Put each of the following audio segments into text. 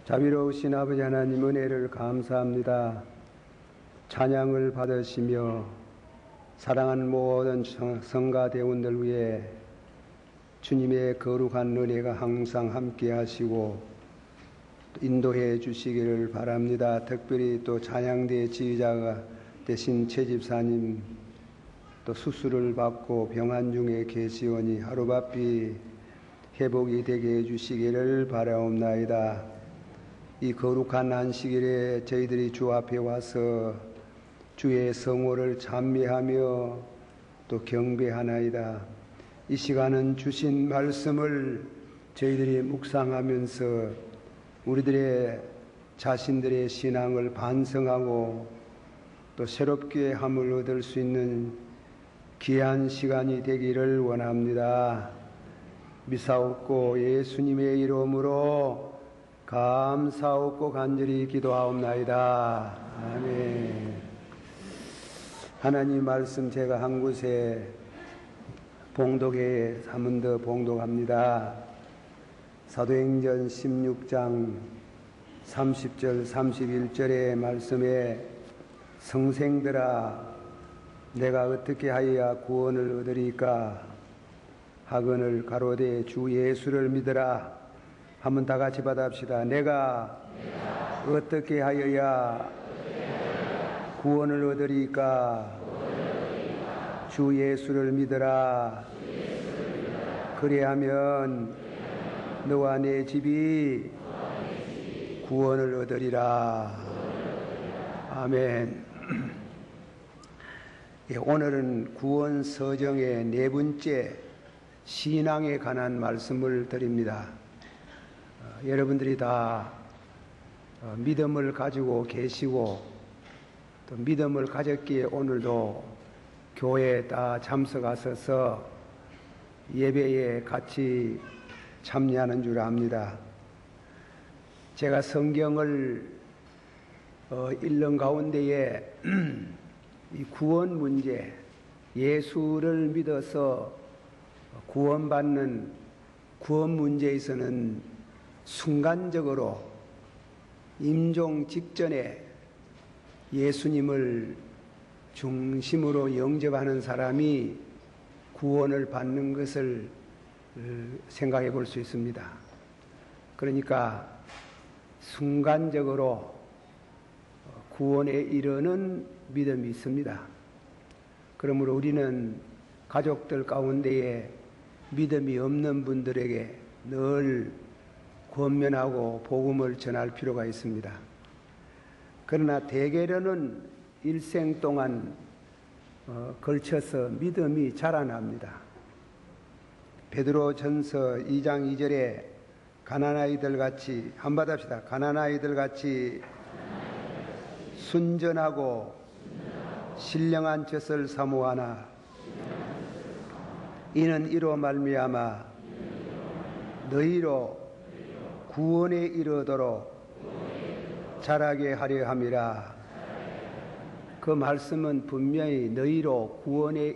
자비로우신 아버지 하나님 은혜를 감사합니다. 찬양을 받으시며 사랑하는 모든 성가 대원들 위해 주님의 거룩한 은혜가 항상 함께 하시고 인도해 주시기를 바랍니다. 특별히 또 찬양대 지휘자가 되신 최 집사님, 또 수술을 받고 병환 중에 계시오니 하루바삐 회복이 되게 해주시기를 바라옵나이다. 이 거룩한 안식일에 저희들이 주 앞에 와서 주의 성호를 찬미하며 또 경배하나이다. 이 시간은 주신 말씀을 저희들이 묵상하면서 우리들의 자신들의 신앙을 반성하고 또 새롭게 함을 얻을 수 있는 귀한 시간이 되기를 원합니다. 미사옵고 예수님의 이름으로 감사옵고 간절히 기도하옵나이다. 아멘. 하나님 말씀 제가 한 곳에 봉독에 한 번 더 봉독합니다. 사도행전 16장 30절 31절의 말씀에 성생들아 내가 어떻게 하여야 구원을 얻으리까 하거늘 가로되 주 예수를 믿으라. 한번 다 같이 받아봅시다. 내가 어떻게 하여야 구원을 얻으리까 주 예수를 믿으라. 그리하면 너와 내 집이 구원을 얻으리라. 아멘. 오늘은 구원 서정의 네 번째 신앙에 관한 말씀을 드립니다. 여러분들이 다 믿음을 가지고 계시고 또 믿음을 가졌기에 오늘도 교회에 다 참석하셔서 예배에 같이 참여하는 줄 압니다. 제가 성경을 읽는 가운데에 이 구원 문제, 예수를 믿어서 구원받는 구원 문제에서는 순간적으로 임종 직전에 예수님을 중심으로 영접하는 사람이 구원을 받는 것을 생각해 볼 수 있습니다. 그러니까 순간적으로 구원에 이르는 믿음이 있습니다. 그러므로 우리는 가족들 가운데에 믿음이 없는 분들에게 늘 권면하고 복음을 전할 필요가 있습니다. 그러나 대개로는 일생 동안 걸쳐서 믿음이 자라납니다. 베드로전서 2장 2절에 가난아이들 같이 한번 합시다. 가난아이들 같이 순전하고 신령한 젖을 사모하나 이는 이로 말미암아 너희로 구원에 이르도록 자라게 하려 함이라. 그 말씀은 분명히 너희로 구원에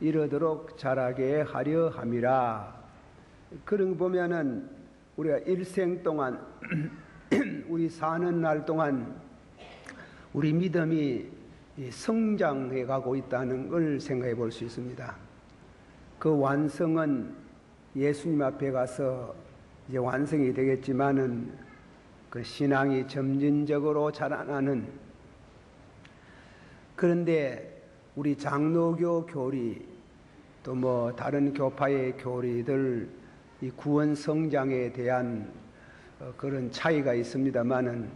이르도록 자라게 하려 함이라. 그런 거 보면은 우리가 일생 동안 우리 사는 날 동안 우리 믿음이 성장해 가고 있다는 걸 생각해 볼 수 있습니다. 그 완성은 예수님 앞에 가서 이제 완성이 되겠지만은 그 신앙이 점진적으로 자라나는. 그런데 우리 장로교 교리 또 뭐 다른 교파의 교리들 이 구원 성장에 대한 그런 차이가 있습니다만은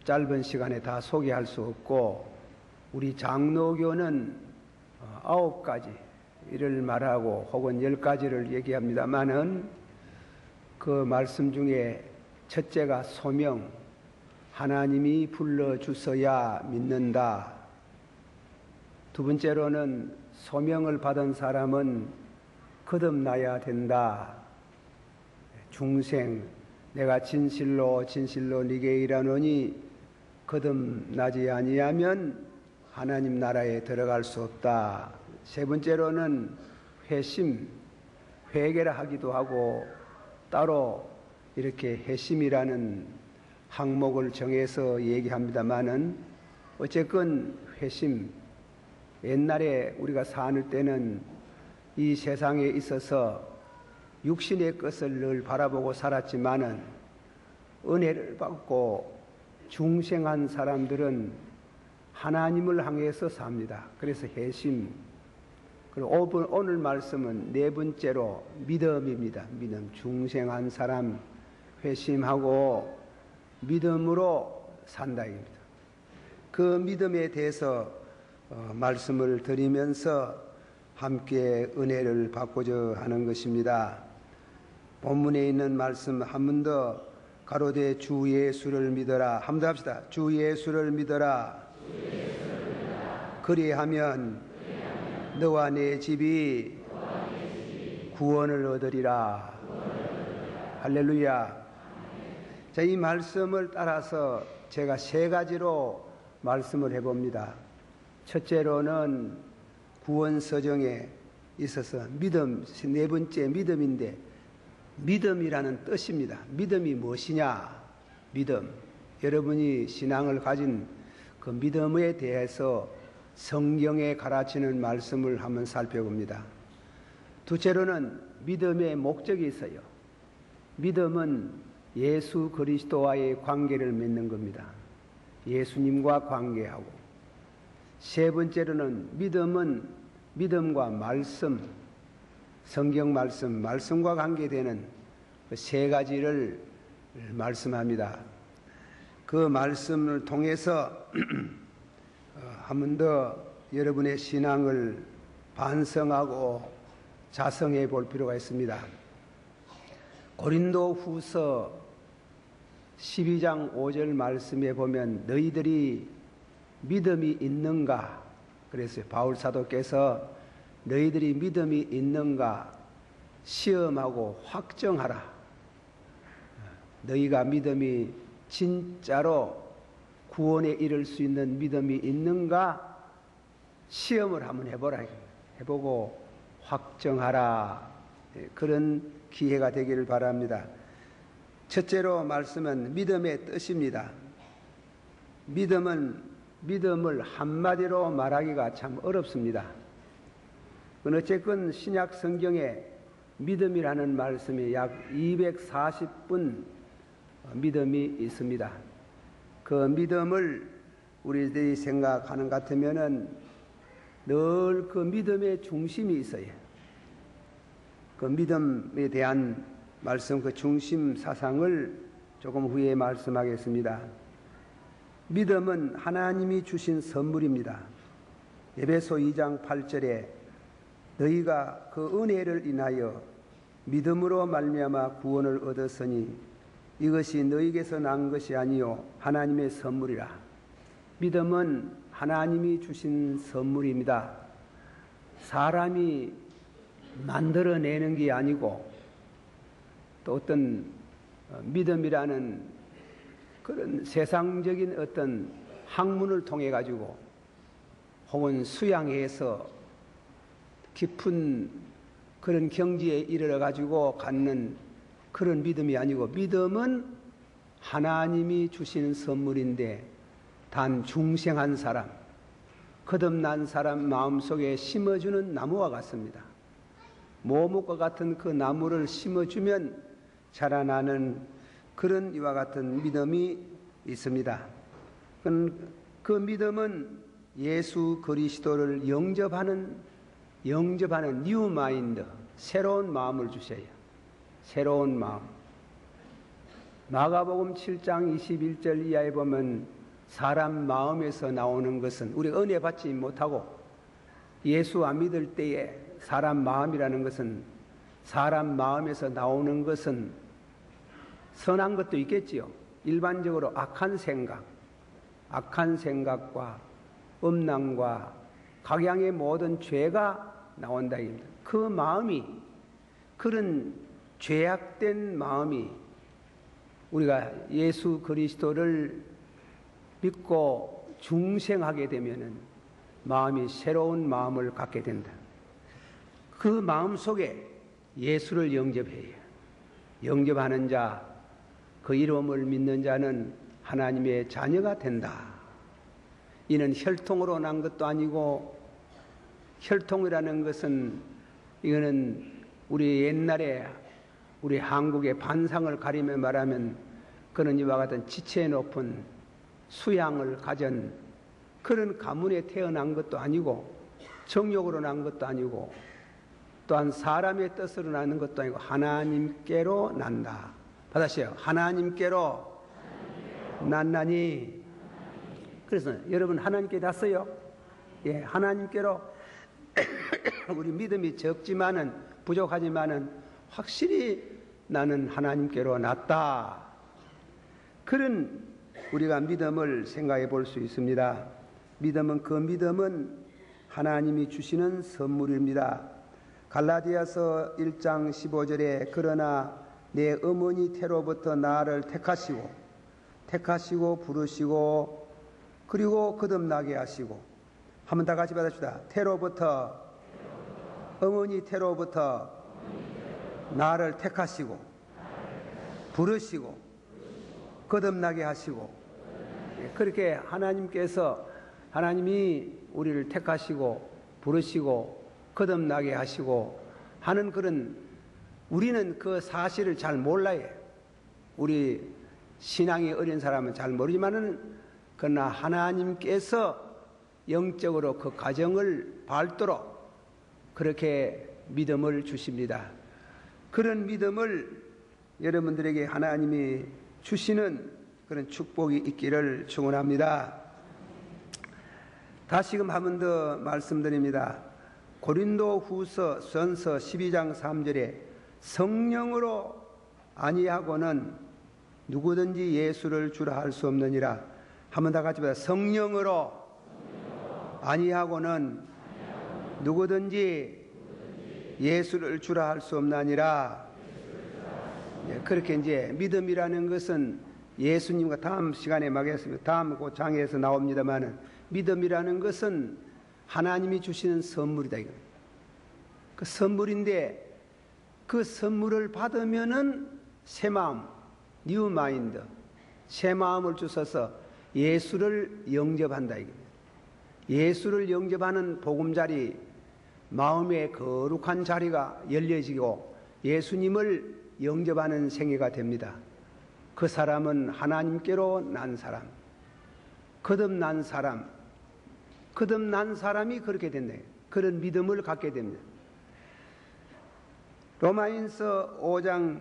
짧은 시간에 다 소개할 수 없고 우리 장로교는 9가지를 말하고 혹은 10가지를 얘기합니다만은 그 말씀 중에 첫째가 소명, 하나님이 불러주셔야 믿는다. 두 번째로는 소명을 받은 사람은 거듭나야 된다. 중생, 내가 진실로 네게 일하노니 거듭나지 아니하면 하나님 나라에 들어갈 수 없다. 세 번째로는 회심, 회개를 하기도 하고 따로 이렇게 회심이라는 항목을 정해서 얘기합니다마는 어쨌건 회심, 옛날에 우리가 사는 때는 이 세상에 있어서 육신의 것을 늘 바라보고 살았지만은 은혜를 받고 중생한 사람들은 하나님을 향해서 삽니다. 그래서 회심. 그리고 오늘 말씀은 네 번째로 믿음입니다. 믿음. 중생한 사람 회심하고 믿음으로 산다입니다. 그 믿음에 대해서 말씀을 드리면서 함께 은혜를 받고자 하는 것입니다. 본문에 있는 말씀 한 번 더 가로되 주 예수를 믿어라. 한 번 더 합시다. 주 예수를 믿어라. 그리하면 너와 내 집이 구원을 얻으리라. 할렐루야. 자, 이 말씀을 따라서 제가 세 가지로 말씀을 해봅니다. 첫째로는 구원서정에 있어서 믿음, 네 번째 믿음인데 믿음이라는 뜻입니다. 믿음이 무엇이냐? 믿음. 여러분이 신앙을 가진 그 믿음에 대해서 성경에 가르치는 말씀을 한번 살펴봅니다. 둘째로는 믿음의 목적이 있어요. 믿음은 예수 그리스도와의 관계를 맺는 겁니다. 예수님과 관계하고. 세 번째로는 믿음은 믿음과 말씀, 성경 말씀, 말씀과 관계되는 그 세 가지를 말씀합니다. 그 말씀을 통해서 한 번 더 여러분의 신앙을 반성하고 자성해 볼 필요가 있습니다. 고린도 후서 12장 5절 말씀에 보면 너희들이 믿음이 있는가? 그래서 바울 사도께서 너희들이 믿음이 있는가? 시험하고 확정하라. 너희가 믿음이 진짜로 구원에 이를 수 있는 믿음이 있는가? 시험을 한번 해보라. 해보고 확정하라. 그런 기회가 되기를 바랍니다. 첫째로 말씀은 믿음의 뜻입니다. 믿음을 한마디로 말하기가 참 어렵습니다. 어쨌건 신약 성경에 믿음이라는 말씀이 약 240분 믿음이 있습니다. 그 믿음을 우리들이 생각하는 것 같으면은 늘 그 믿음의 중심이 있어요. 그 믿음에 대한 말씀, 그 중심 사상을 조금 후에 말씀하겠습니다. 믿음은 하나님이 주신 선물입니다. 에베소 2장 8절에 너희가 그 은혜를 인하여 믿음으로 말미암아 구원을 얻었으니 이것이 너희에게서 난 것이 아니요 하나님의 선물이라. 믿음은 하나님이 주신 선물입니다. 사람이 만들어내는 게 아니고 또 어떤 믿음이라는 그런 세상적인 어떤 학문을 통해 가지고 혹은 수양해서 깊은 그런 경지에 이르러 가지고 갖는 그런 믿음이 아니고 믿음은 하나님이 주시는 선물인데 단 중생한 사람, 거듭난 사람 마음속에 심어주는 나무와 같습니다. 모목과 같은 그 나무를 심어주면 자라나는 그런 이와 같은 믿음이 있습니다. 그 믿음은 예수 그리스도를 영접하는 뉴 마인드, 새로운 마음을 주셔요. 새로운 마음. 마가복음 7장 21절 이하에 보면 사람 마음에서 나오는 것은 우리 은혜 받지 못하고 예수 안 믿을 때에 사람 마음이라는 것은 사람 마음에서 나오는 것은 선한 것도 있겠지요. 일반적으로 악한 생각과 음란과 각양의 모든 죄가 나온다. 그 마음이, 그런 죄악된 마음이 우리가 예수 그리스도를 믿고 중생하게 되면은 마음이 새로운 마음을 갖게 된다. 그 마음 속에 예수를 영접해요. 영접하는 자 그 이름을 믿는 자는 하나님의 자녀가 된다. 이는 혈통으로 난 것도 아니고, 혈통이라는 것은 이거는 우리 옛날에 우리 한국의 반상을 가리며 말하면 그는 이와 같은 지체 높은 수양을 가진 그런 가문에 태어난 것도 아니고, 정욕으로 난 것도 아니고, 또한 사람의 뜻으로 나는 것도 아니고 하나님께로 난다. 받으세요. 하나님께로 났나니. 그래서 여러분 하나님께 났어요. 예, 하나님께로. 우리 믿음이 적지만은 부족하지만은 확실히 나는 하나님께로 났다. 그런 우리가 믿음을 생각해 볼 수 있습니다. 믿음은 하나님이 주시는 선물입니다. 갈라디아서 1장 15절에 그러나 내 어머니 태로부터 나를 택하시고 부르시고 그리고 거듭나게 하시고, 한번 다 같이 받읍시다. 어머니 태로부터 나를 택하시고 부르시고 거듭나게 하시고. 그렇게 하나님이 우리를 택하시고 부르시고 거듭나게 하시고 하는 그런, 우리는 그 사실을 잘 몰라요. 우리 신앙이 어린 사람은 잘 모르지만은, 그러나 하나님께서 영적으로 그 가정을 밟도록 그렇게 믿음을 주십니다. 그런 믿음을 여러분들에게 하나님이 주시는 그런 축복이 있기를 축원합니다. 다시금 한 번 더 말씀드립니다. 고린도후서 12장 3절에 성령으로 아니하고는 누구든지 예수를 주라 할 수 없느니라. 한번 다 같이 보자. 성령으로 아니하고는 누구든지 예수를 주라 할 수 없나니라. 그렇게 이제 믿음이라는 것은 예수님과 다음 시간에 말하겠습니다. 다음 그 장에서 나옵니다만은, 믿음이라는 것은 하나님이 주시는 선물이다. 그 선물인데, 그 선물을 받으면은 새 마음, 뉴 마인드, 새 마음을 주셔서 예수를 영접한다. 예수를 영접하는 보금자리, 마음의 거룩한 자리가 열려지고 예수님을 영접하는 생애가 됩니다. 그 사람은 하나님께로 난 사람, 거듭난 사람이 그렇게 된다. 그런 믿음을 갖게 됩니다. 로마인서 5장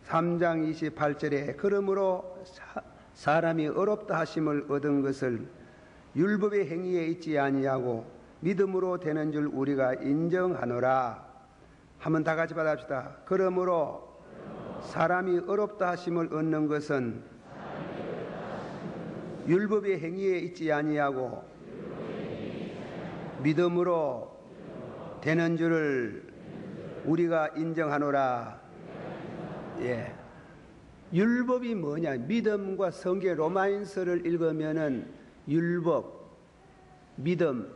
3장 28절에 그러므로 사람이 어렵다 하심을 얻은 것을 율법의 행위에 있지 아니하고 믿음으로 되는 줄 우리가 인정하노라. 한번 다 같이 받아봅시다. 그러므로 사람이 어렵다 하심을 얻는 것은 율법의 행위에 있지 아니하고 믿음으로 되는 줄을 우리가 인정하노라. 예. 율법이 뭐냐? 믿음과 성경 로마인서를 읽으면은 율법, 믿음,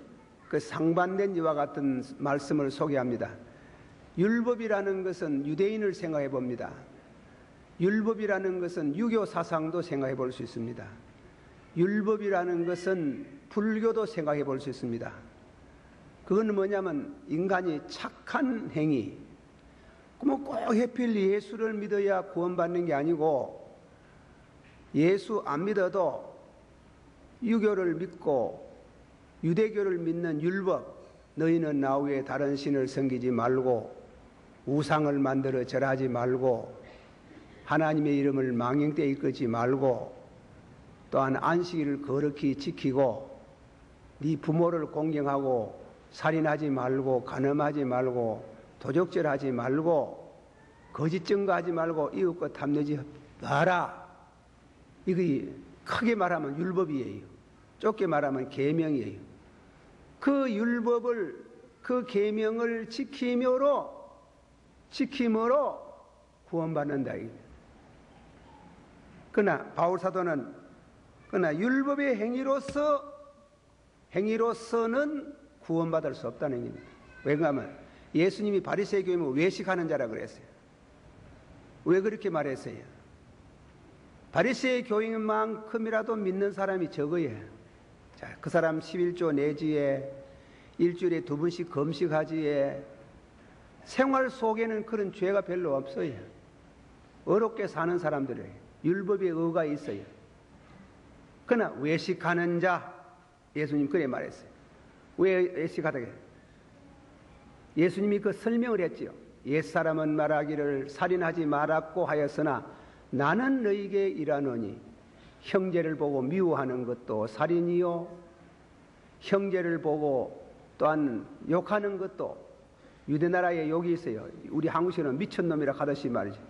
그 상반된 이와 같은 말씀을 소개합니다. 율법이라는 것은 유대인을 생각해 봅니다. 율법이라는 것은 유교 사상도 생각해 볼 수 있습니다. 율법이라는 것은 불교도 생각해 볼 수 있습니다. 그건 뭐냐면 인간이 착한 행위, 꼭 해필 예수를 믿어야 구원받는 게 아니고, 예수 안 믿어도 유교를 믿고 유대교를 믿는 율법, 너희는 나 외에 다른 신을 섬기지 말고 우상을 만들어 절하지 말고 하나님의 이름을 망령되이 이끌지 말고 또한 안식일을 거룩히 지키고 네 부모를 공경하고 살인하지 말고 간음하지 말고 도적질하지 말고 거짓 증거하지 말고 이웃과 탐내지 마라. 이거 크게 말하면 율법이에요. 좁게 말하면 계명이에요. 그 율법을, 그 계명을 지킴으로 구원받는다. 그러나 바울 사도는 그러나 율법의 행위로서는 구원받을 수 없다는 얘기입니다. 왜냐하면 예수님이 바리새인 교회면 외식하는 자라 그랬어요. 왜 그렇게 말했어요? 바리새의 교인만큼이라도 믿는 사람이 적어요. 자, 그 사람 11조 내지에 일주일에 2번씩 금식하지에 생활 속에는 그런 죄가 별로 없어요. 어렵게 사는 사람들은 율법에 의가 있어요. 그러나 외식하는 자, 예수님 그래 말했어요. 왜 외식하다? 예수님이 그 설명을 했지요. 옛사람은 말하기를 살인하지 말았고 하였으나 나는 너희에게 이르노니 형제를 보고 미워하는 것도 살인이요 형제를 보고 또한 욕하는 것도, 유대나라에 욕이 있어요. 우리 한국식으로는 미친놈이라 하듯이 말이죠.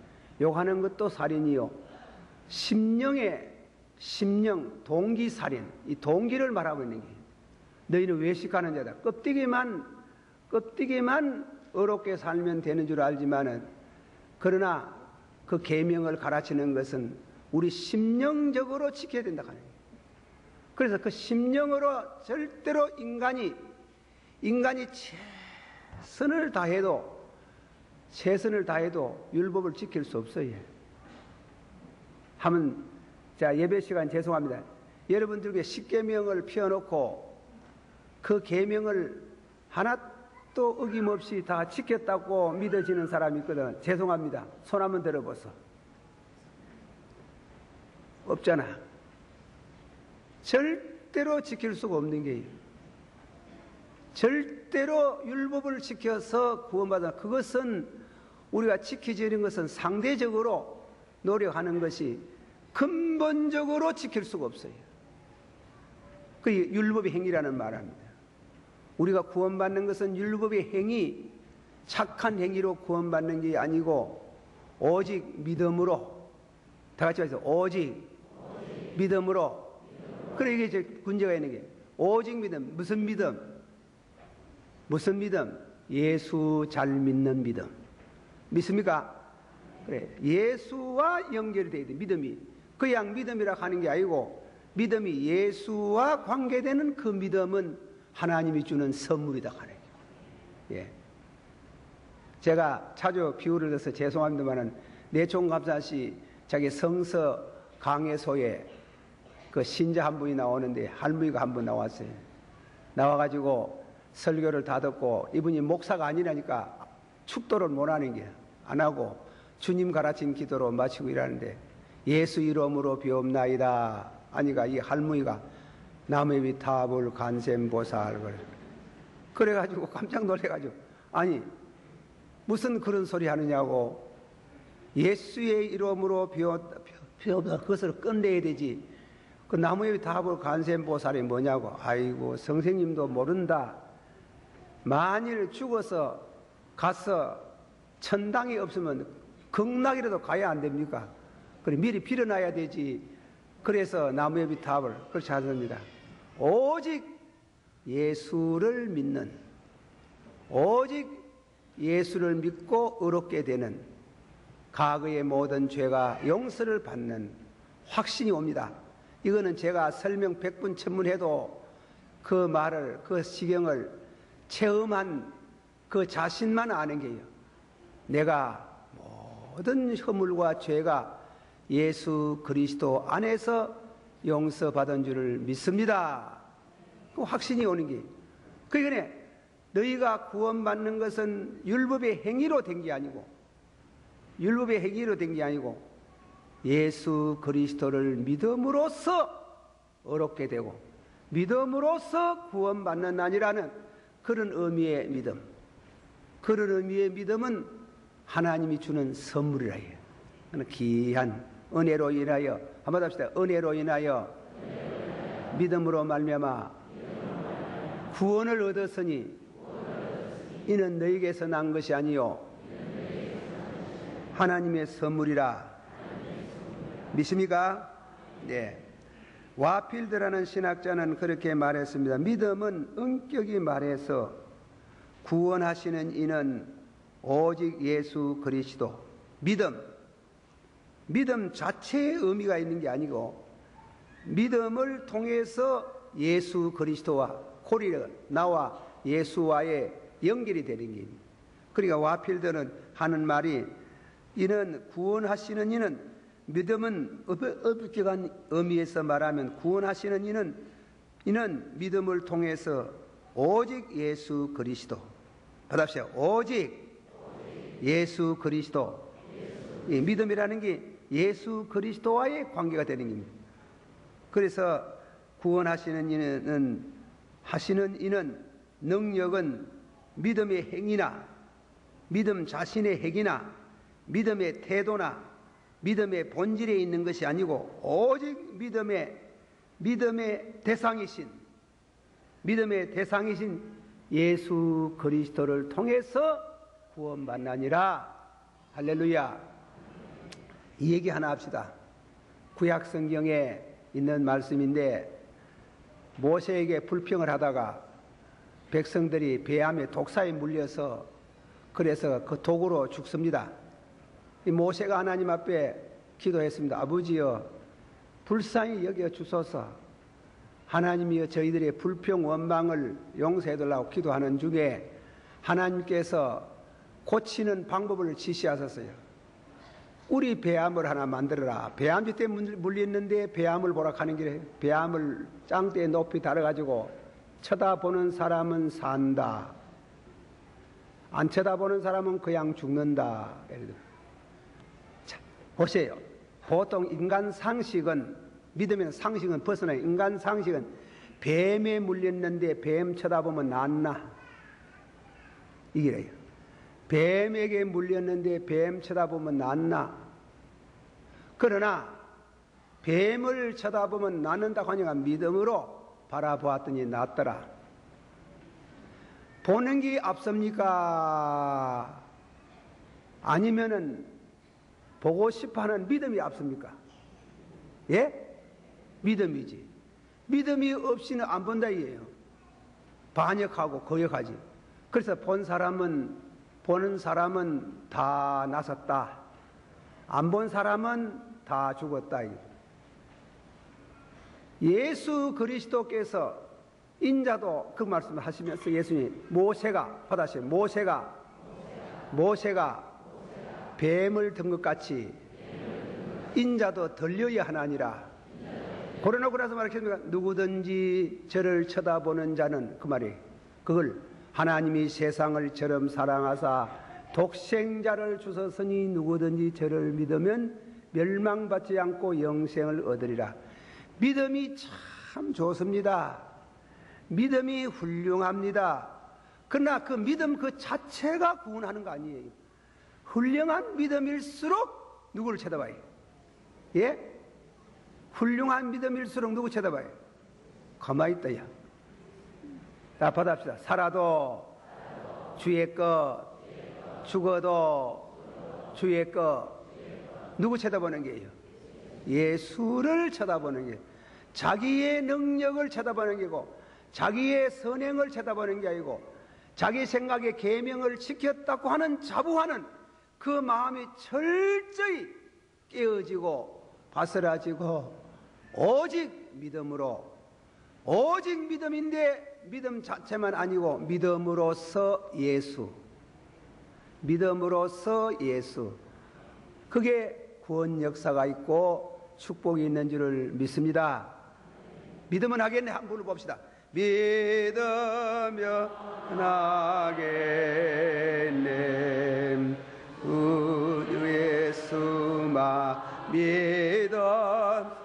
욕하는 것도 살인이요 심령 동기살인, 이 동기를 말하고 있는 게 너희는 외식하는 자다. 껍데기만 어렵게 살면 되는 줄 알지만은, 그러나 그 계명을 가르치는 것은 우리 심령적으로 지켜야 된다 하는 거예요. 그래서 그 심령으로 절대로 인간이 최선을 다해도 율법을 지킬 수 없어요. 자, 예배 시간 죄송합니다. 여러분들에게 십계명을 피워놓고 그 계명을 하나도 어김없이 다 지켰다고 믿어지는 사람이 있거든. 죄송합니다. 손 한번 들어보소. 없잖아. 절대로 지킬 수가 없는 게요. 절대로 율법을 지켜서 구원받아. 그것은 우리가 지키지는 것은 상대적으로 노력하는 것이 근본적으로 지킬 수가 없어요. 그 율법의 행위라는 말합니다. 우리가 구원받는 것은 율법의 행위, 착한 행위로 구원받는 게 아니고 오직 믿음으로, 다 같이 해서 오직 믿음으로. 그래 이게 이제 문제가 있는 게 오직 믿음. 무슨 믿음? 예수 잘 믿는 믿음. 믿습니까? 그래, 예수와 연결이 돼야 돼. 믿음이 그냥 믿음이라 하는 게 아니고, 믿음이 예수와 관계되는 그 믿음은 하나님이 주는 선물이다 하는 거예요. 예. 제가 자주 비유를 들어서 죄송합니다만은, 내총감사시 자기 성서 강해소에 그 신자 한 분이 나오는데 할머니가 한 분 나왔어요. 나와가지고 설교를 다 듣고, 이분이 목사가 아니라니까 축도를 못 하는 게 안 하고 주님 가르친 기도로 마치고 일하는데, 예수 이름으로 비옵나이다 하니까 이 할머니가 남의 위탑을 간셈보살 그래가지고 깜짝 놀래가지고, 아니 무슨 그런 소리 하느냐고, 예수의 이름으로 비옵다 그것을 끝내야 되지, 그 나무의 위탑을 간셈보살이 뭐냐고. 아이고 선생님도 모른다. 만일 죽어서 가서 천당이 없으면 극락이라도 가야 안 됩니까? 그래 미리 빌어놔야 되지. 그래서 나무의 비탑을 그렇게 하십니다. 오직 예수를 믿는, 오직 예수를 믿고 의롭게 되는, 과거의 모든 죄가 용서를 받는 확신이 옵니다. 이거는 제가 설명 100분 천문해도 그 말을, 그 시경을 체험한 그 자신만 아는 게요. 내가 모든 허물과 죄가 예수 그리스도 안에서 용서받은 줄을 믿습니다. 그 확신이 오는 게. 그러니까 너희가 구원받는 것은 율법의 행위로 된 게 아니고, 예수 그리스도를 믿음으로써 어렵게 되고 믿음으로써 구원받는 아니라는 그런 의미의 믿음. 그런 의미의 믿음은 하나님이 주는 선물이라 해요. 귀한 은혜로 인하여, 한번 합시다. 은혜로 인하여 믿음으로 말미암아 구원을 얻었으니 이는 너희에게서 난 것이 아니요 하나님의 선물이라. 믿습니까? 네. 와필드라는 신학자는 그렇게 말했습니다. 믿음은 엄격히 말해서 구원하시는 이는 오직 예수 그리스도. 믿음 자체의 의미가 있는 게 아니고, 믿음을 통해서 예수 그리스도와 코리가 나와 예수와의 연결이 되는 게. 그러니까 와필드는 하는 말이, 이는 구원하시는 이는 믿음은 엄격한 의미에서 말하면 구원하시는 이는 믿음을 통해서 오직 예수 그리스도, 받아보세요. 오직 예수 그리스도. 이 믿음이라는 게 예수 그리스도와의 관계가 되는 겁니다. 그래서 구원하시는 이는 능력은 믿음의 행위나 믿음 자신의 행위나 믿음의 태도나 믿음의 본질에 있는 것이 아니고 오직 믿음의 대상이신 예수 그리스도를 통해서 구원받나니라. 할렐루야. 이 얘기 하나 합시다. 구약 성경에 있는 말씀인데 모세에게 불평을 하다가 백성들이 뱀의 독사에 물려서 그래서 그 독으로 죽습니다. 이 모세가 하나님 앞에 기도했습니다. 아버지여 불쌍히 여겨 주소서. 하나님이여 저희들의 불평 원망을 용서해달라고 기도하는 중에 하나님께서 고치는 방법을 지시하셨어요. 우리 뱀을 하나 만들어라. 뱀 밑에 물렸는데 뱀을 보라 하는 길에 뱀을 짱대에 높이 달아가지고 쳐다보는 사람은 산다. 안 쳐다보는 사람은 그냥 죽는다. 자, 보세요. 보통 인간 상식은, 믿음의 상식은 벗어나 인간 상식은 뱀에 물렸는데 뱀 쳐다보면 낫나? 이래요. 뱀에게 물렸는데 뱀 쳐다보면 낫나? 그러나 뱀을 쳐다보면 낫는다고 하니까 믿음으로 바라보았더니 낫더라. 보는 게 앞섭니까? 아니면은 보고 싶어하는 믿음이 앞섭니까? 예? 믿음이지. 믿음이 없이는 안 본다 이에요. 반역하고 거역하지. 그래서 보는 사람은 다 나섰다. 안 본 사람은 다 죽었다. 예수 그리스도께서 인자도 그 말씀을 하시면서 예수님 모세가 뱀을 든 것 같이 인자도 들려야 하나니라. 그러놓고 나서 말했습니까? 누구든지 저를 쳐다보는 자는 그 말이 그걸 하나님이 세상을 저럼 사랑하사 독생자를 주셨으니 누구든지 저를 믿으면 멸망받지 않고 영생을 얻으리라. 믿음이 참 좋습니다. 믿음이 훌륭합니다. 그러나 그 믿음 그 자체가 구원하는 거 아니에요. 훌륭한 믿음일수록 누구를 쳐다봐요? 예? 훌륭한 믿음일수록 누구 쳐다봐요? 가만히 있다, 야. 자, 받아봅시다. 살아도 주의 것, 죽어도 주의 것. 누구 쳐다보는 게예요? 예수를 쳐다보는 게, 자기의 능력을 쳐다보는 게고, 자기의 선행을 쳐다보는 게 아니고, 자기 생각의 계명을 지켰다고 하는 자부하는 그 마음이 철저히 깨어지고 바스라지고 오직 믿음으로, 오직 믿음인데 믿음 자체만 아니고 믿음으로써 예수, 그게 구원 역사가 있고 축복이 있는 줄을 믿습니다. 믿으면 하겠네. 한 분을 봅시다. 믿으면 하겠네. 우주 예수만 믿어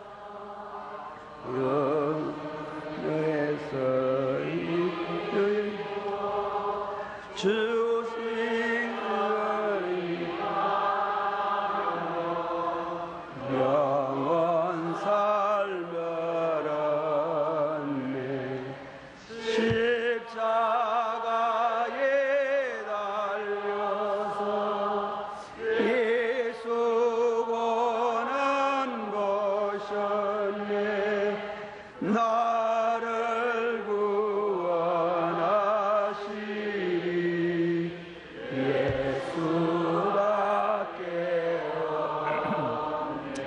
주신 영원 살면은 십자가에 달려서 예수 고난 보셨네. 나를 구원하시리 예수밖에 없네.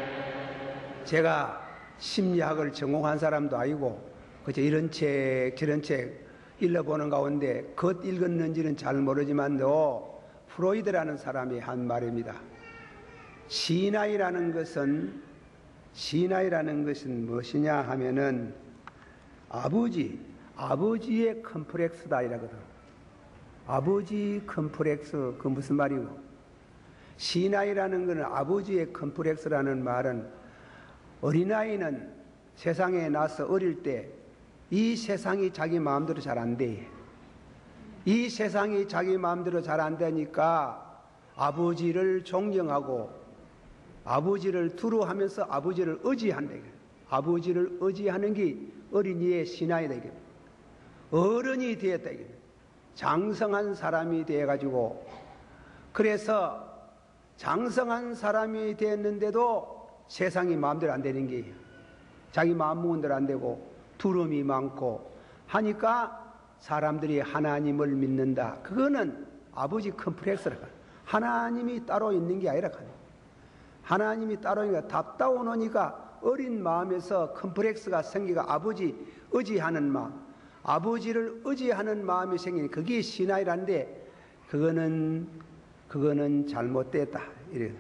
제가 심리학을 전공한 사람도 아니고 그저 이런 책 저런 책 읽어보는 가운데 겉 읽었는지는 잘 모르지만도 프로이드라는 사람이 한 말입니다. 신앙이라는 것은 무엇이냐 하면은 아버지의 컴플렉스다 이라거든. 아버지 컴플렉스, 그 무슨 말이고? 신앙이라는 것은 아버지의 컴플렉스라는 말은, 어린아이는 세상에 나서 어릴 때 이 세상이 자기 마음대로 잘 안 돼. 이 세상이 자기 마음대로 잘 안 되니까 아버지를 존경하고 아버지를 두려워하면서 아버지를 의지한다. 아버지를 의지하는 게 어린이의 신앙이다. 어른이 되었다. 장성한 사람이 되어가지고, 그래서 장성한 사람이 됐는데도 세상이 마음대로 안 되는 게, 자기 마음 먹은 대로 안 되고 두려움이 많고 하니까 사람들이 하나님을 믿는다. 그거는 아버지 컴플렉스라. 하나님이 따로 있는 게 아니라, 하나님이 따로 있는 게 답답하니까 어린 마음에서 컴플렉스가 생기가 아버지 의지하는 마음, 아버지를 의지하는 마음이 생기니 그게 신앙이라는데, 그거는 잘못됐다. 이래.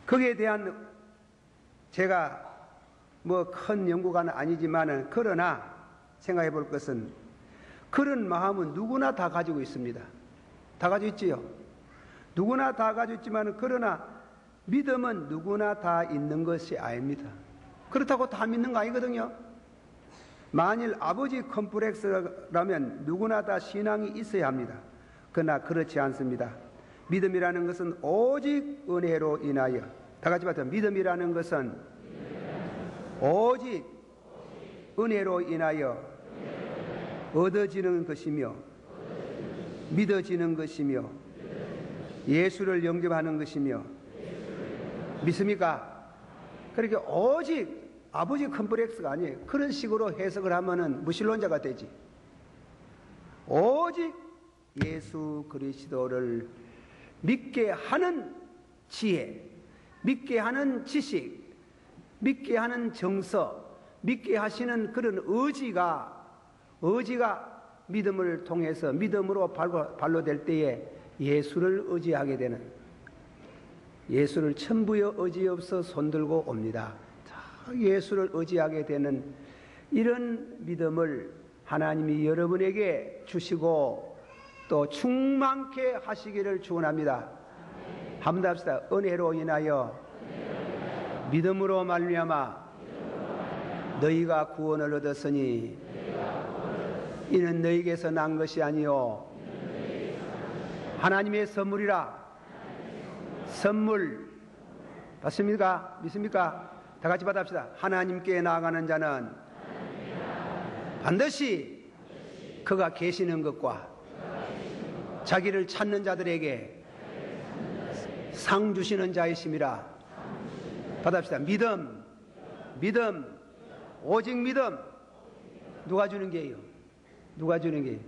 거기에 대한 제가 뭐 큰 연구가는 아니지만은, 그러나 생각해 볼 것은, 그런 마음은 누구나 다 가지고 있습니다. 다 가지고 있지요. 누구나 다 가지고 있지만, 그러나 믿음은 누구나 다 있는 것이 아닙니다. 그렇다고 다 믿는 거 아니거든요. 만일 아버지 컴플렉스라면 누구나 다 신앙이 있어야 합니다. 그러나 그렇지 않습니다. 믿음이라는 것은 오직 은혜로 인하여, 다 같이 봤죠. 믿음이라는 것은 오직 은혜로 인하여 얻어지는 것이며, 믿어지는 것이며, 예수를 영접하는 것이며, 믿습니까? 그렇게 오직 아버지 컴플렉스가 아니에요. 그런 식으로 해석을 하면은 무신론자가 되지. 오직 예수 그리스도를 믿게 하는 지혜, 믿게 하는 지식, 믿게 하는 정서, 믿게 하시는 그런 의지가 믿음을 통해서 믿음으로 발로될 때에 예수를 의지하게 되는, 예수를 천부여 의지없어 손들고 옵니다. 예수를 의지하게 되는 이런 믿음을 하나님이 여러분에게 주시고 또 충만케 하시기를 축원합니다. 한번 더 합시다. 은혜로 인하여 믿음으로 말미암아 너희가 구원을 얻었으니 이는 너희에게서 난 것이 아니요 하나님의 선물이라. 선물 맞습니까? 믿습니까? 다 같이 받아봅시다. 하나님께 나아가는 자는 반드시 그가 계시는 것과 자기를 찾는 자들에게 상 주시는 자이심이라. 받아봅시다. 믿음, 오직 믿음. 누가 주는 게요? 누가 주는 게?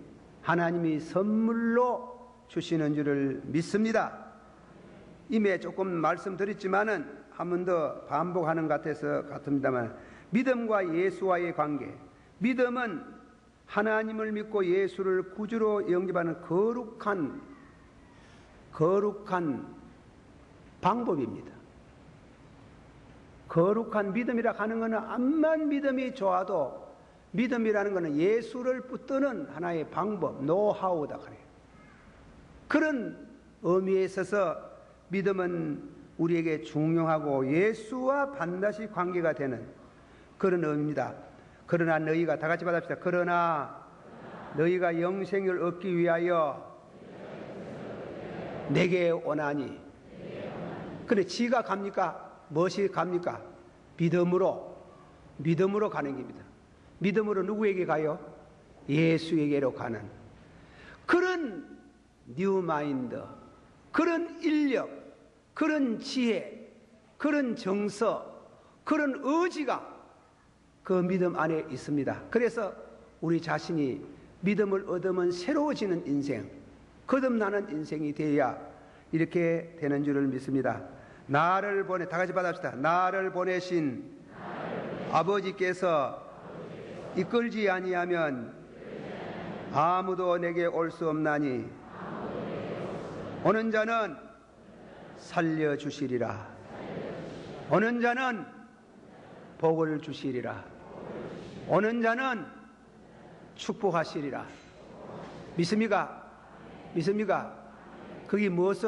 하나님이 선물로 주시는 줄을 믿습니다. 이미 조금 말씀드렸지만은 한 번 더 반복하는 것 같습니다만, 믿음과 예수와의 관계, 믿음은 하나님을 믿고 예수를 구주로 영접하는 거룩한 방법입니다. 거룩한 믿음이라 하는 것은 암만 믿음이 좋아도 믿음이라는 것은 예수를 붙드는 하나의 방법, 노하우다 그래요. 그런 의미에 있어서 믿음은 우리에게 중요하고 예수와 반드시 관계가 되는 그런 의미입니다. 그러나 너희가, 다 같이 받읍시다. 그러나 너희가 영생을 얻기 위하여 내게 오나니. 그래, 지가 갑니까? 무엇이 갑니까? 믿음으로 가는 겁니다. 믿음으로 누구에게 가요? 예수에게로 가는 그런 뉴 마인드, 그런 인력, 그런 지혜, 그런 정서, 그런 의지가 그 믿음 안에 있습니다. 그래서 우리 자신이 믿음을 얻으면 새로워지는 인생, 거듭나는 인생이 되어야 이렇게 되는 줄을 믿습니다. 나를 보내, 다 같이 받읍시다. 나를 보내신 아버지께서 이끌지 아니하면 아무도 내게 올 수 없나니 오는 자는 살려주시리라. 오는 자는 복을 주시리라. 오는 자는 축복하시리라. 믿습니까? 믿습니까? 그게 무엇이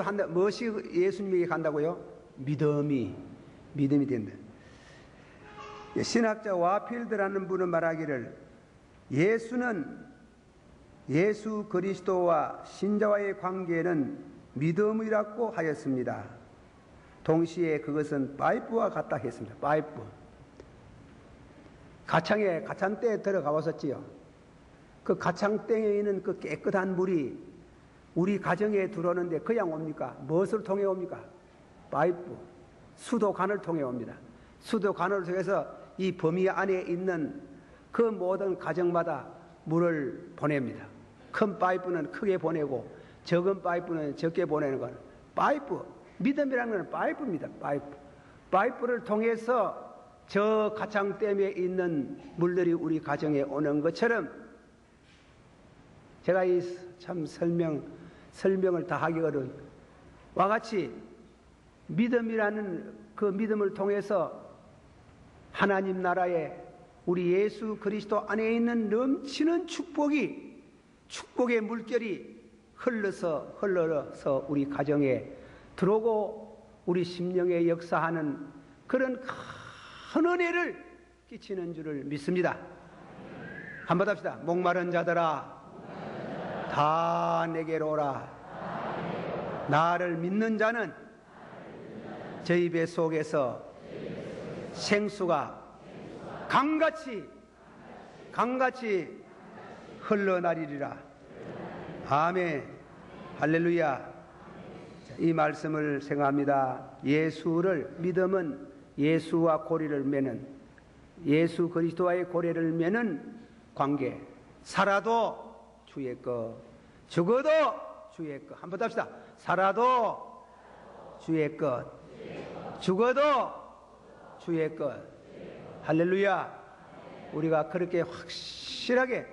예수님에게 간다고요? 믿음이 된다. 신학자 와필드라는 분은 말하기를 예수 그리스도와 신자와의 관계는 믿음이라고 하였습니다. 동시에 그것은 파이프와 같다 했습니다. 파이프. 가창대에 들어가 봤었지요. 그 가창대에 있는 그 깨끗한 물이 우리 가정에 들어오는데 그냥 옵니까? 무엇을 통해 옵니까? 파이프. 수도관을 통해 옵니다. 수도관을 통해서 이 범위 안에 있는 그 모든 가정마다 물을 보냅니다. 큰 파이프는 크게 보내고 적은 파이프는 적게 보내는 건 파이프. 믿음이라는 건 파이프입니다. 파이프를 통해서 저 가창댐에 있는 물들이 우리 가정에 오는 것처럼 제가 이 참 설명을 다 하기 어려운 와 같이 믿음이라는 그 믿음을 통해서 하나님 나라에 우리 예수 그리스도 안에 있는 넘치는 축복의 물결이 흘러서 우리 가정에 들어오고 우리 심령에 역사하는 그런 큰 은혜를 끼치는 줄을 믿습니다. 한번 합시다. 목마른 자들아 다 내게로 오라. 나를 믿는 자는 저희 배 속에서 생수가 강같이 흘러나리리라. 아멘. 할렐루야. 이 말씀을 생각합니다. 믿음은 예수와 고리를 매는, 예수 그리스도와의 고리를 매는 관계. 살아도 주의 것, 죽어도 주의 것. 한번 합시다. 살아도 주의 것, 죽어도 주의 것. 할렐루야. 우리가 그렇게 확실하게,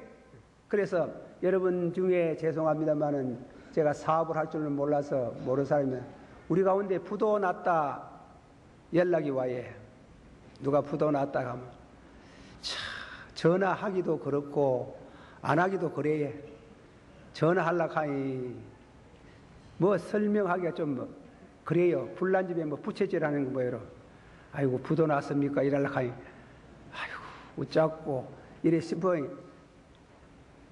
그래서 여러분 중에 죄송합니다만은 제가 사업을 할 줄은 몰라서 모르는 사람이면 우리 가운데 부도 났다 연락이 와요. 누가 부도 났다 하면 전화하기도 그렇고 안 하기도 그래요. 전화하려고 하니 뭐 설명하기가 좀 그래요. 불난 집에 뭐 부채질하는 거 뭐예요. 아이고 부도 났습니까? 이러려고 하니 아이고 웃자고 이래 싶어.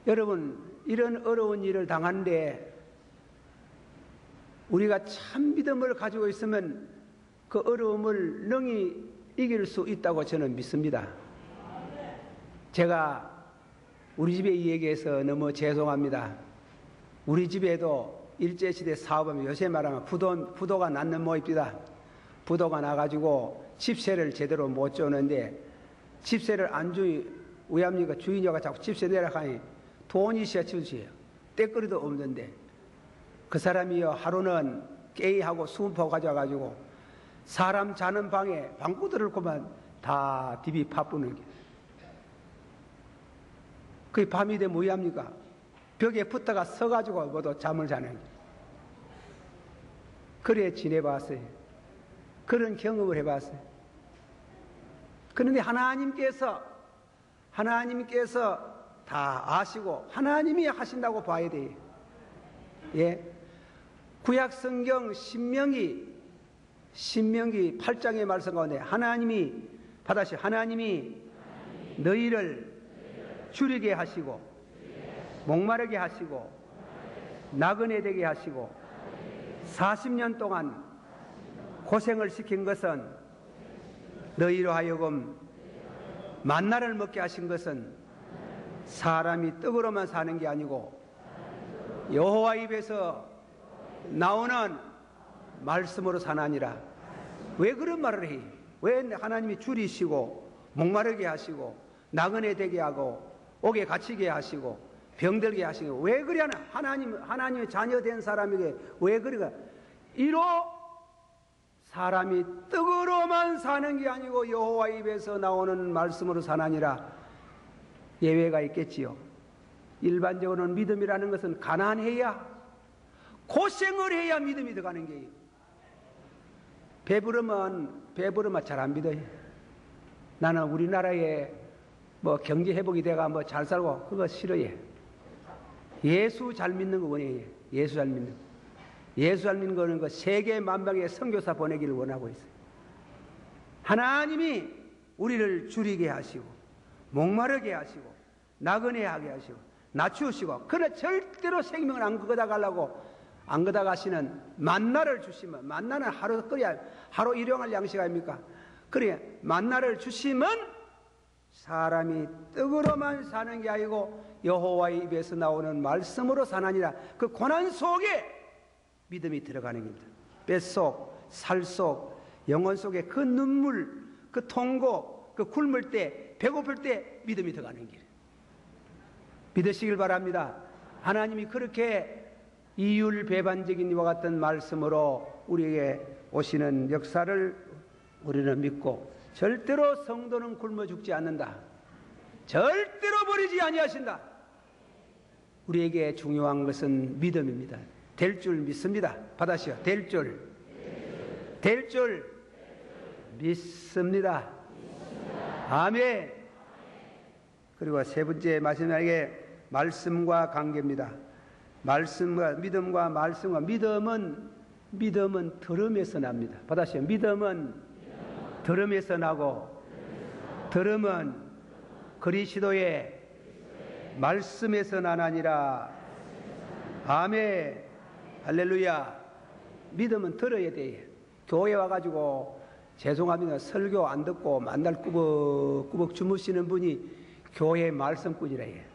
여러분 이런 어려운 일을 당하는데 우리가 참 믿음을 가지고 있으면 그 어려움을 능히 이길 수 있다고 저는 믿습니다. 제가 우리 집에 이 얘기해서 너무 죄송합니다. 우리 집에도 일제시대 사업하면 요새 말하면 부도가 났는 모입니다. 부도가 나가지고 집세를 제대로 못 주는데 집세를 안 주니 우야입니까? 주인이가 자꾸 집세 내려가니 돈이 있어야 주세요. 떼거리도 없는데 그 사람이요 하루는 깨이하고 수은포 가져와가지고 사람 자는 방에 방구들을 고만 다 디비 파뿌는 게 그게 밤이 되면 뭐합니까? 벽에 붙어가 서가지고 모두 잠을 자는 게 그래 지내봤어요. 그런 경험을 해봤어요. 그런데 하나님께서 다 아시고 하나님이 하신다고 봐야 돼요. 예. 구약 성경 신명기 8장의 말씀 가운데 하나님이 너희를 줄이게 하시고 목마르게 하시고 나그네 되게 하시고 40년 동안 고생을 시킨 것은 너희로 하여금 만나를 먹게 하신 것은 사람이 떡으로만 사는 게 아니고 여호와 입에서 나오는 말씀으로 사나니라. 왜 그런 말을 해? 왜 하나님이 줄이시고 목마르게 하시고 나그네 되게 하고 옥에 갇히게 하시고 병들게 하시고 왜 그러냐? 하나님의 자녀된 사람에게 왜 그러냐? 이로 사람이 떡으로만 사는 게 아니고 여호와 입에서 나오는 말씀으로 사나니라. 예외가 있겠지요. 일반적으로는 믿음이라는 것은 가난해야 고생을 해야 믿음이 들어가는 게요. 배부르면 잘 안 믿어요. 나는 우리나라에 뭐 경제 회복이 돼가 뭐 잘 살고 그거 싫어해. 예수 잘 믿는 거 원해요. 예수 잘 믿는 거. 예수 잘 믿는 거는 그 세계 만방에 선교사 보내기를 원하고 있어요. 하나님이 우리를 줄이게 하시고 목마르게 하시고 나그네하게 하시고 낮추시고 그러나 절대로 생명을 안 걷어 가려고 안 걷어 가시는 만나를 주시면, 만나는 하루 끓여야 하루 일용할 양식 아닙니까? 그래 만나를 주시면 사람이 떡으로만 사는 게 아니고 여호와의 입에서 나오는 말씀으로 사나니라. 그 고난 속에 믿음이 들어가는 겁니다. 뱃속, 살속, 영혼 속에 그 눈물, 그 통고, 그 굶을 때, 배고플 때 믿음이 들어가는 길. 믿으시길 바랍니다. 하나님이 그렇게 이율배반적인 이와 같은 말씀으로 우리에게 오시는 역사를 우리는 믿고 절대로 성도는 굶어 죽지 않는다. 절대로 버리지 아니하신다. 우리에게 중요한 것은 믿음입니다. 될 줄 믿습니다. 받아시오. 될 줄 믿습니다. 아멘. 그리고 세 번째 마지막에 말씀과 관계입니다. 말씀과 믿음과 말씀과 믿음은 들음에서 납니다. 받아시오. 믿음은 들음에서 나고 들음은 그리스도의 말씀에서 나나니라. 아멘. 할렐루야. 믿음은 들어야 돼요. 교회 와가지고 죄송합니다 설교 안 듣고 만날 꾸벅꾸벅 주무시는 분이 교회 말씀꾼이래요.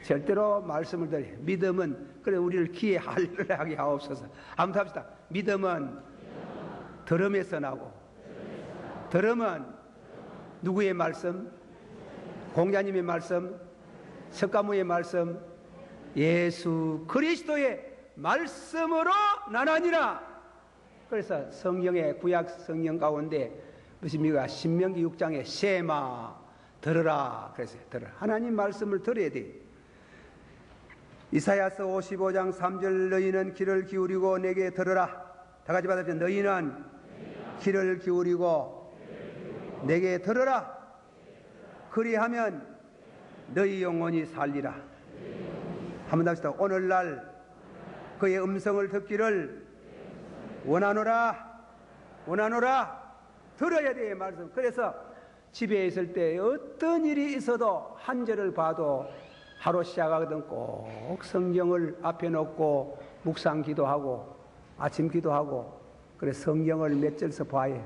절대로 말씀을 들어요. 믿음은 그래 우리를 귀에 할례를 하게 하옵소서. 한번 합시다. 믿음은 들음에서 나고 들음은 누구의 말씀? 공자님의 말씀, 석가모니의 말씀, 예수 그리스도의 말씀으로 나나니라. 그래서 성경의 구약 성경 가운데 무엇입니까? 신명기 6장에 셰마 들으라 그래서 들으라. 하나님 말씀을 들어야 돼. 이사야서 55장 3절 너희는 귀를 기울이고 내게 들으라. 다 같이 받아보세요. 너희는 귀를 기울이고 내게 들으라. 그리하면 너희 영혼이 살리라. 한번 더 합시다. 오늘날 그의 음성을 듣기를 원하노라. 들어야 돼 말씀. 그래서 집에 있을 때 어떤 일이 있어도 한 절을 봐도 하루 시작하거든 꼭 성경을 앞에 놓고 묵상 기도하고 아침 기도하고 그래 성경을 몇 절서 봐야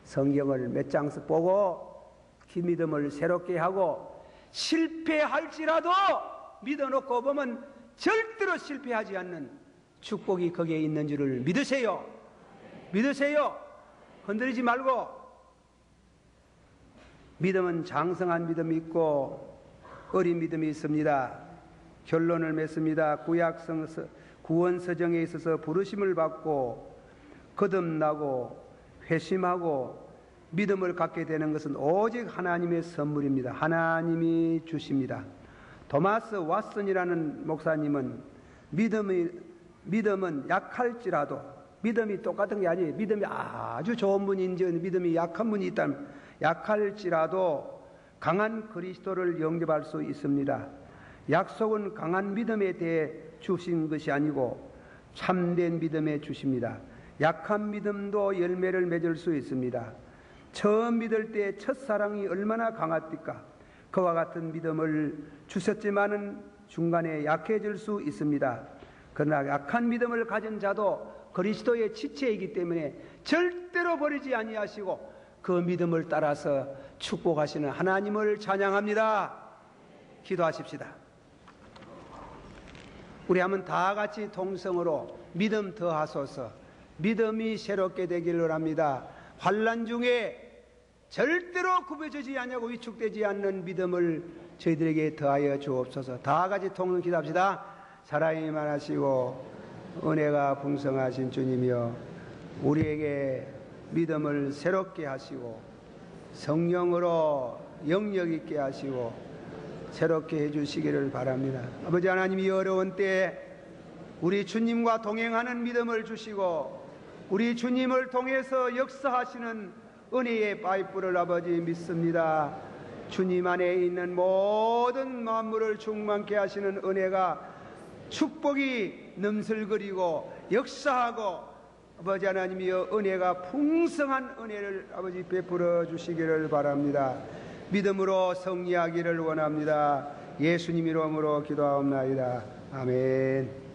성경을 몇 장서 보고 믿음을 새롭게 하고 실패할지라도 믿어놓고 보면 절대로 실패하지 않는 축복이 거기에 있는 줄을 믿으세요. 흔들리지 말고. 믿음은 장성한 믿음이 있고 어린 믿음이 있습니다. 결론을 맺습니다. 구원서정에 있어서 부르심을 받고 거듭나고 회심하고 믿음을 갖게 되는 것은 오직 하나님의 선물입니다. 하나님이 주십니다. 토마스 왓슨이라는 목사님은 믿음은 약할지라도 믿음이 똑같은 게 아니에요. 믿음이 아주 좋은 분인지 믿음이 약한 분이 있다면 약할지라도 강한 그리스도를 영접할 수 있습니다. 약속은 강한 믿음에 대해 주신 것이 아니고 참된 믿음에 주십니다. 약한 믿음도 열매를 맺을 수 있습니다. 처음 믿을 때 첫사랑이 얼마나 강합니까? 그와 같은 믿음을 주셨지만은 중간에 약해질 수 있습니다. 그러나 약한 믿음을 가진 자도 그리스도의 지체이기 때문에 절대로 버리지 아니하시고 그 믿음을 따라서 축복하시는 하나님을 찬양합니다. 기도하십시다. 우리 한번 다 같이 동성으로 믿음 더하소서. 믿음이 새롭게 되기를 합니다. 환난 중에 절대로 굽어지지 않냐고 위축되지 않는 믿음을 저희들에게 더하여 주옵소서. 다 같이 통성 기도합시다. 사랑이 많으시고 은혜가 풍성하신 주님이여 우리에게 믿음을 새롭게 하시고 성령으로 영역 있게 하시고 새롭게 해주시기를 바랍니다. 아버지 하나님 이 어려운 때에 우리 주님과 동행하는 믿음을 주시고 우리 주님을 통해서 역사하시는 은혜의 파이프를 아버지 믿습니다. 주님 안에 있는 모든 만물을 충만케 하시는 은혜가 축복이 넘슬거리고 역사하고 아버지 하나님이여 은혜가 풍성한 은혜를 아버지 베풀어 주시기를 바랍니다. 믿음으로 승리하기를 원합니다. 예수님 이름으로 기도하옵나이다. 아멘.